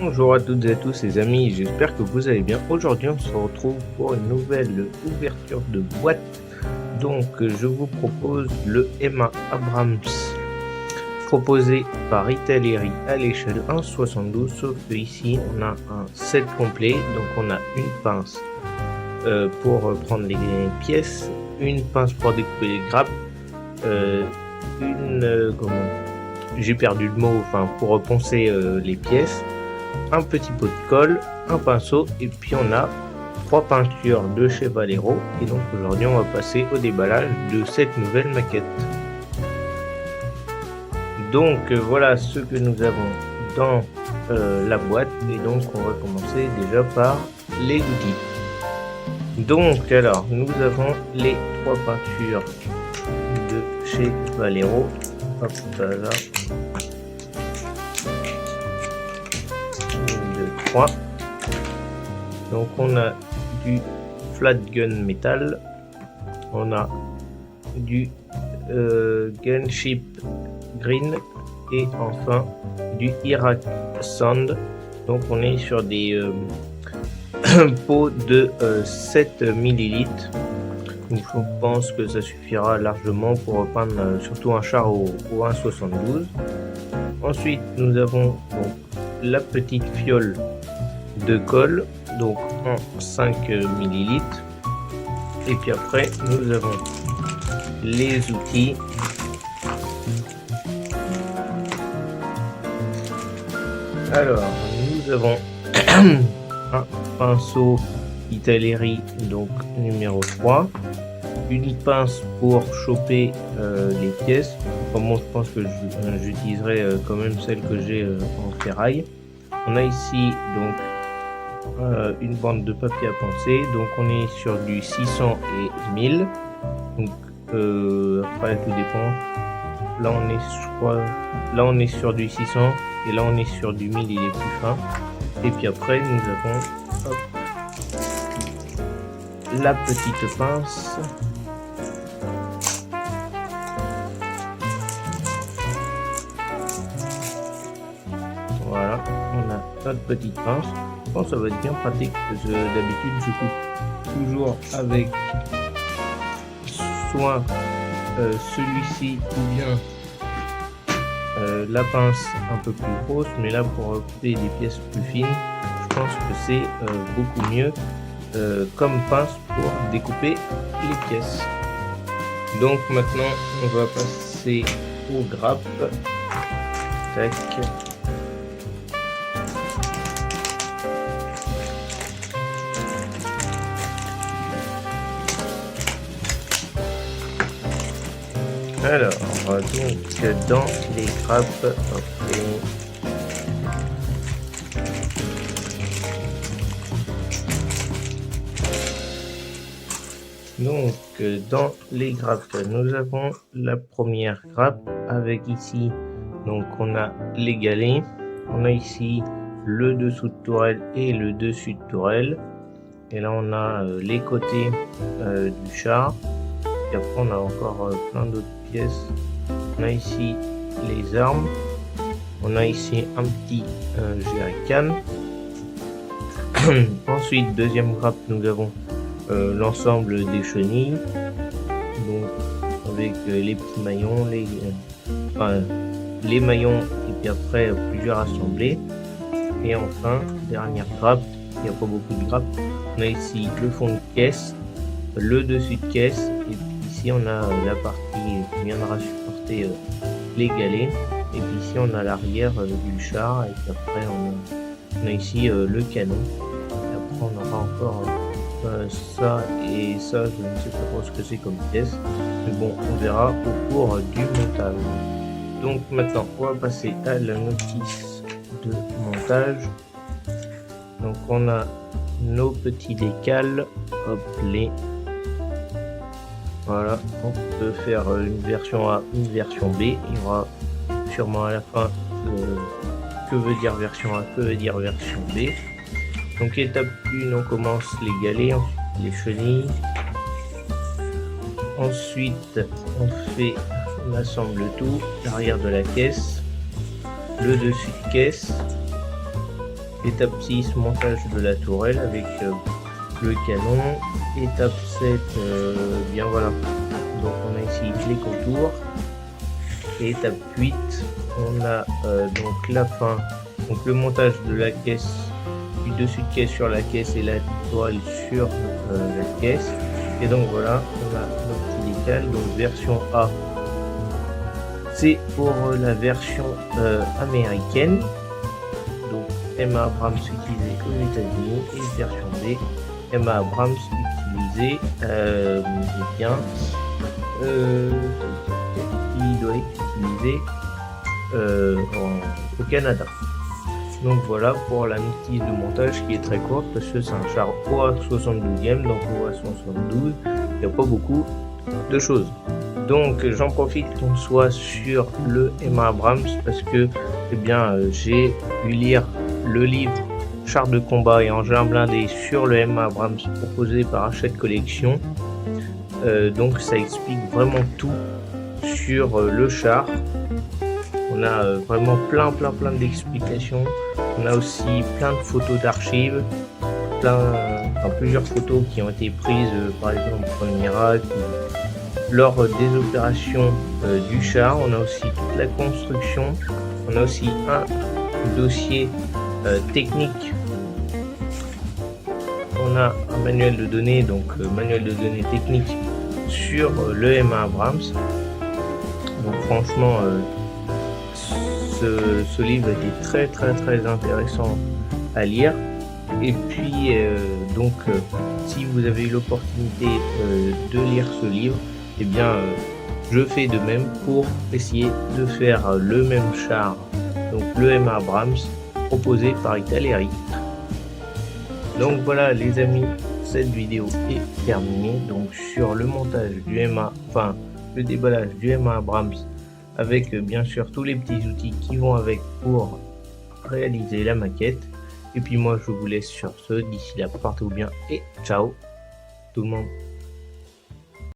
Bonjour à toutes et à tous les amis, j'espère que vous allez bien. Aujourd'hui on se retrouve pour une nouvelle ouverture de boîte. Donc je vous propose le Emma Abrams proposé par Italeri à l'échelle 1,72, sauf que ici on a un set complet. Donc on a une pince pour prendre les pièces, une pince pour découper les grappes, j'ai perdu le mot, pour poncer les pièces, un petit pot de colle, un pinceau, et puis on a 3 peintures de chez Valero. Et donc aujourd'hui on va passer au déballage de cette nouvelle maquette. Donc voilà ce que nous avons dans la boîte, et donc on va commencer déjà par les outils. Donc alors nous avons les 3 peintures de chez Valero. Hop là. 1, 2, 3. Donc on a du flat gun métal, on a du gunship green et enfin du Iraq sand. Donc on est sur des pots de 7 ml. Donc je pense que ça suffira largement pour repeindre surtout un char au 1,72. Ensuite nous avons donc la petite fiole de colle, donc en 5 ml. Et puis après nous avons les outils. Alors nous avons un pinceau Italeri, donc numéro 3, une pince pour choper les pièces. Bon, je pense que j'utiliserai quand même celle que j'ai en ferraille. On a ici donc une bande de papier à poncer, donc on est sur du 600 et 1000. Donc après tout dépend. Là on est sur du 600 et là on est sur du 1000, il est plus fin. Et puis après nous avons la petite pince. Voilà, on a notre petite pince. Je pense que ça va être bien pratique parce que d'habitude je coupe toujours avec soit celui-ci ou bien la pince un peu plus grosse, mais là pour couper des pièces plus fines, je pense que c'est beaucoup mieux comme pince pour découper les pièces. Donc maintenant on va passer aux grappes. Tac. Alors, donc dans les grappes, nous avons la première grappe avec ici, donc on a les galets, on a ici le dessous de tourelle et le dessus de tourelle, et là on a les côtés du char. Et après on a encore plein d'autres pièces. On a ici les armes, on a ici un petit jerrycan. Ensuite deuxième grappe, nous avons l'ensemble des chenilles, donc avec les petits maillons, les maillons, et puis après plusieurs assemblées. Et enfin dernière grappe, il n'y a pas beaucoup de grappes, on a ici le fond de caisse, le dessus de caisse, et puis ici on a la partie qui viendra supporter les galets, et puis ici on a l'arrière du char, et puis après on a ici le canon, et après on aura encore ça et ça. Je ne sais pas trop ce que c'est comme pièce, mais bon, on verra au cours du montage. Donc maintenant on va passer à la notice de montage. Donc on a nos petits décals, hop les. Voilà, on peut faire une version A, une version B. Il y aura sûrement à la fin que veut dire version A, que veut dire version B. Donc étape 1, on commence les galets, les chenilles. Ensuite, on assemble tout, l'arrière de la caisse, le dessus de caisse. Étape 6, montage de la tourelle avec le canon. Étape 7, bien voilà. Donc on a ici les contours. Et étape 8, on a donc la fin, donc le montage de la caisse, du dessus de caisse sur la caisse et la toile sur la caisse. Et donc voilà, on a notre petit décal, donc version A. C'est pour la version américaine, donc Emma Abrams utilisée aux États-Unis, et version B, Emma Abrams utilisée qui doit être utilisé au Canada. Donc voilà pour la notice de montage qui est très courte parce que c'est un char OA 72e, donc OA 172, il n'y a pas beaucoup de choses. Donc j'en profite qu'on soit sur le Emma Abrams parce que j'ai dû lire le livre Char de combat et engin blindé sur le Emma Abrams proposé par Hachette Collection. Donc ça explique vraiment tout sur le char. On a vraiment plein d'explications. On a aussi plein de photos d'archives, plusieurs photos qui ont été prises par exemple en Irak lors des opérations du char. On a aussi toute la construction. On a aussi un dossier technique. On a un manuel de données, donc manuel de données technique sur le Emma Abrams. Donc franchement, ce livre était très intéressant à lire. Et puis si vous avez eu l'opportunité de lire ce livre, je fais de même pour essayer de faire le même char, donc le Emma Abrams proposé par Italeri. Donc voilà les amis, cette vidéo est terminée donc sur le montage du le déballage du Emma Abrams avec bien sûr tous les petits outils qui vont avec pour réaliser la maquette. Et puis moi je vous laisse sur ce, d'ici là portez-vous bien et ciao tout le monde.